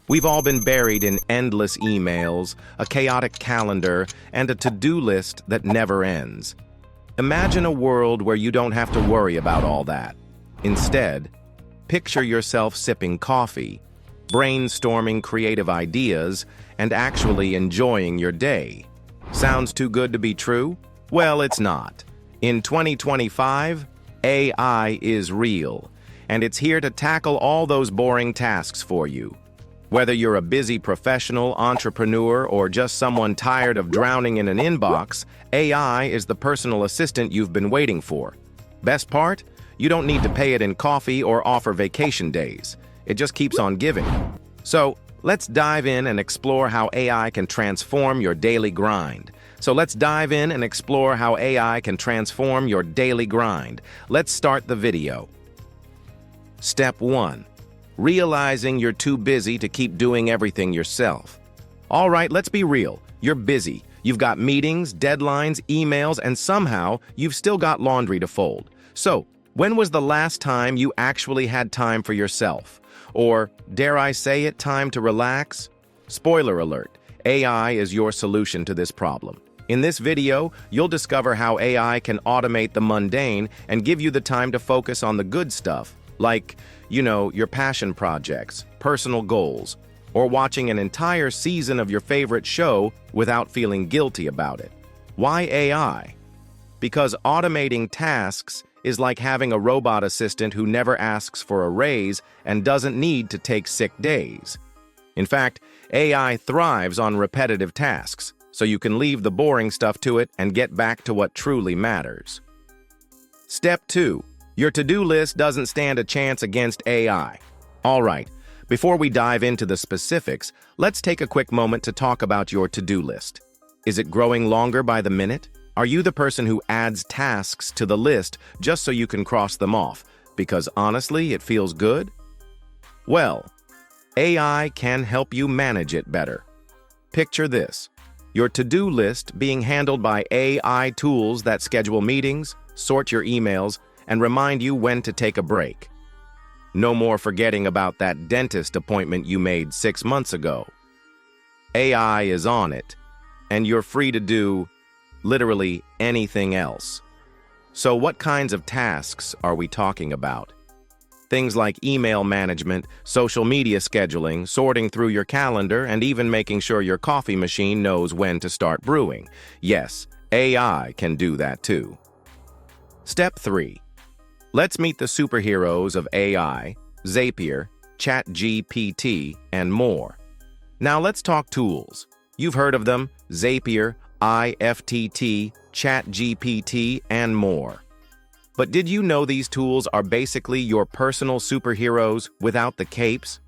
We've all been buried in endless emails, a chaotic calendar, and a to-do list that never ends. Imagine a world where you don't have to worry about all that. Instead, picture yourself sipping coffee, brainstorming creative ideas, and actually enjoying your day. Sounds too good to be true? Well, it's not. In 2025, AI is real, and it's here to tackle all those boring tasks for you. Whether you're a busy professional, entrepreneur, or just someone tired of drowning in an inbox, AI is the personal assistant you've been waiting for. Best part? You don't need to pay it in coffee or offer vacation days. It just keeps on giving. So, let's dive in and explore how AI can transform your daily grind. Let's start the video. Step 1. Realizing you're too busy to keep doing everything yourself. All right, let's be real. You're busy. You've got meetings, deadlines, emails, and somehow you've still got laundry to fold. So, when was the last time you actually had time for yourself? Or, dare I say it, time to relax? Spoiler alert, AI is your solution to this problem. In this video, you'll discover how AI can automate the mundane and give you the time to focus on the good stuff, like, your passion projects, personal goals, or watching an entire season of your favorite show without feeling guilty about it. Why AI? Because automating tasks is like having a robot assistant who never asks for a raise and doesn't need to take sick days. In fact, AI thrives on repetitive tasks, so you can leave the boring stuff to it and get back to what truly matters. Step 2. Your to-do list doesn't stand a chance against AI. All right, before we dive into the specifics, let's take a quick moment to talk about your to-do list. Is it growing longer by the minute? Are you the person who adds tasks to the list just so you can cross them off, because honestly, it feels good? Well, AI can help you manage it better. Picture this: your to-do list being handled by AI tools that schedule meetings, sort your emails, and remind you when to take a break. No more forgetting about that dentist appointment you made 6 months ago. AI is on it, and you're free to do literally anything else. So what kinds of tasks are we talking about? Things like email management, social media scheduling, sorting through your calendar, and even making sure your coffee machine knows when to start brewing. Yes, AI can do that too. Step 3. Let's meet the superheroes of AI, Zapier, ChatGPT, and more. Now let's talk tools. You've heard of them: Zapier, IFTT, ChatGPT, and more. But did you know these tools are basically your personal superheroes without the capes?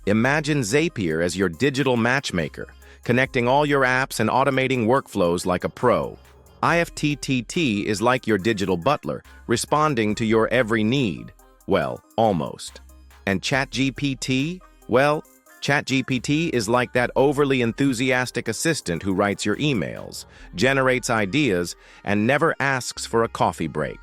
Imagine Zapier as your digital matchmaker, connecting all your apps and automating workflows like a pro. IFTTT is like your digital butler, responding to your every need. Well, almost. And ChatGPT? Well, ChatGPT is like that overly enthusiastic assistant who writes your emails, generates ideas, and never asks for a coffee break.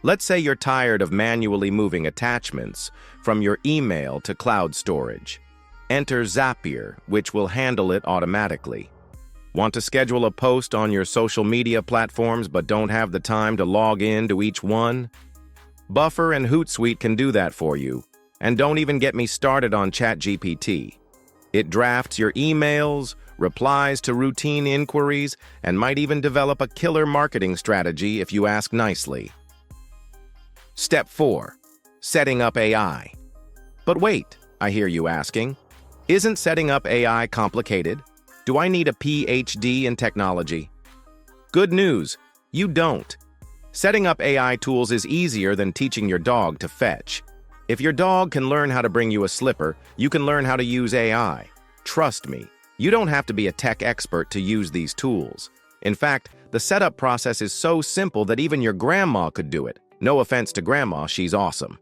Let's say you're tired of manually moving attachments from your email to cloud storage. Enter Zapier, which will handle it automatically. Want to schedule a post on your social media platforms but don't have the time to log in to each one? Buffer and Hootsuite can do that for you. And don't even get me started on ChatGPT. It drafts your emails, replies to routine inquiries, and might even develop a killer marketing strategy if you ask nicely. Step 4. Setting up AI. But wait, I hear you asking. Isn't setting up AI complicated? Do I need a PhD in technology? Good news, you don't. Setting up AI tools is easier than teaching your dog to fetch. If your dog can learn how to bring you a slipper, you can learn how to use AI. Trust me, you don't have to be a tech expert to use these tools. In fact, the setup process is so simple that even your grandma could do it. No offense to grandma, she's awesome.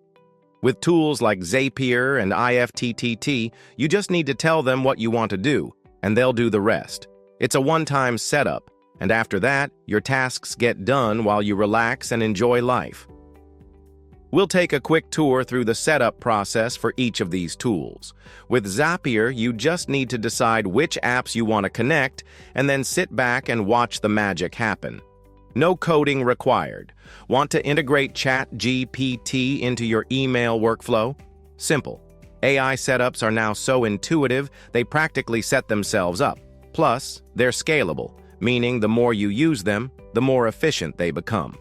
With tools like Zapier and IFTTT, you just need to tell them what you want to do, and they'll do the rest. It's a one-time setup, and after that, your tasks get done while you relax and enjoy life. We'll take a quick tour through the setup process for each of these tools. With Zapier, you just need to decide which apps you want to connect and then sit back and watch the magic happen. No coding required. Want to integrate ChatGPT into your email workflow? Simple. AI setups are now so intuitive, they practically set themselves up. Plus, they're scalable, meaning the more you use them, the more efficient they become.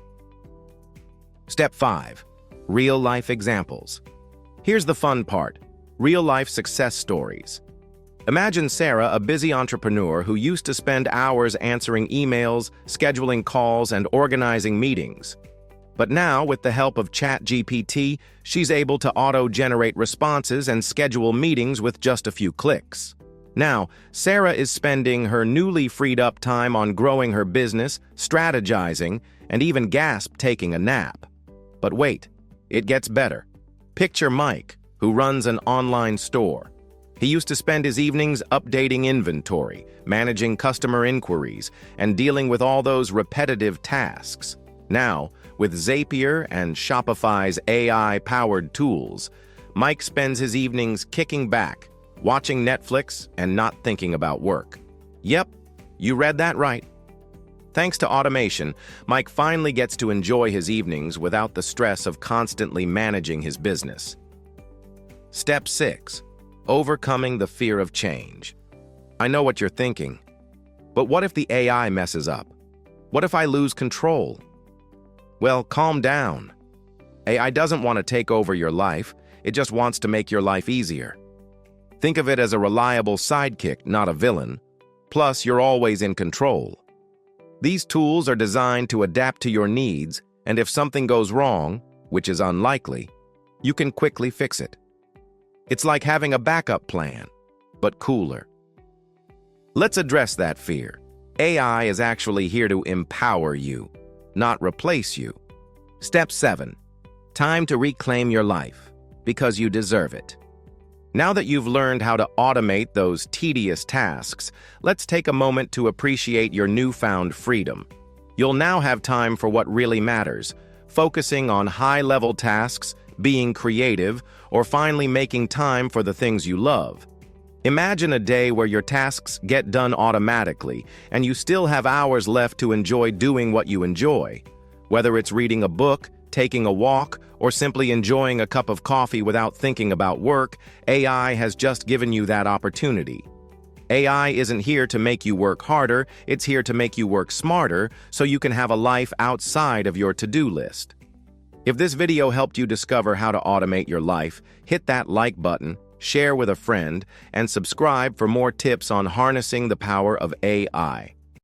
Step 5. Real-life examples. Here's the fun part. Real-life success stories. Imagine Sarah, a busy entrepreneur who used to spend hours answering emails, scheduling calls, and organizing meetings. But now, with the help of ChatGPT, she's able to auto-generate responses and schedule meetings with just a few clicks. Now, Sarah is spending her newly freed up time on growing her business, strategizing, and even taking a nap. But wait, it gets better. Picture Mike, who runs an online store. He used to spend his evenings updating inventory, managing customer inquiries, and dealing with all those repetitive tasks. Now, with Zapier and Shopify's AI-powered tools, Mike spends his evenings kicking back, watching Netflix, and not thinking about work. Yep, you read that right. Thanks to automation, Mike finally gets to enjoy his evenings without the stress of constantly managing his business. Step 6. Overcoming the fear of change. I know what you're thinking. But what if the AI messes up? What if I lose control? Well, calm down. AI doesn't want to take over your life, it just wants to make your life easier. Think of it as a reliable sidekick, not a villain. Plus, you're always in control. These tools are designed to adapt to your needs, and if something goes wrong, which is unlikely, you can quickly fix it. It's like having a backup plan, but cooler. Let's address that fear. AI is actually here to empower you, not replace you. Step 7. Time to reclaim your life, because you deserve it. Now that you've learned how to automate those tedious tasks, let's take a moment to appreciate your newfound freedom. You'll now have time for what really matters, focusing on high-level tasks, being creative, or finally making time for the things you love. Imagine a day where your tasks get done automatically, and you still have hours left to enjoy doing what you enjoy. Whether it's reading a book, taking a walk, or simply enjoying a cup of coffee without thinking about work, AI has just given you that opportunity. AI isn't here to make you work harder, it's here to make you work smarter so you can have a life outside of your to-do list. If this video helped you discover how to automate your life, hit that like button, share with a friend, and subscribe for more tips on harnessing the power of AI.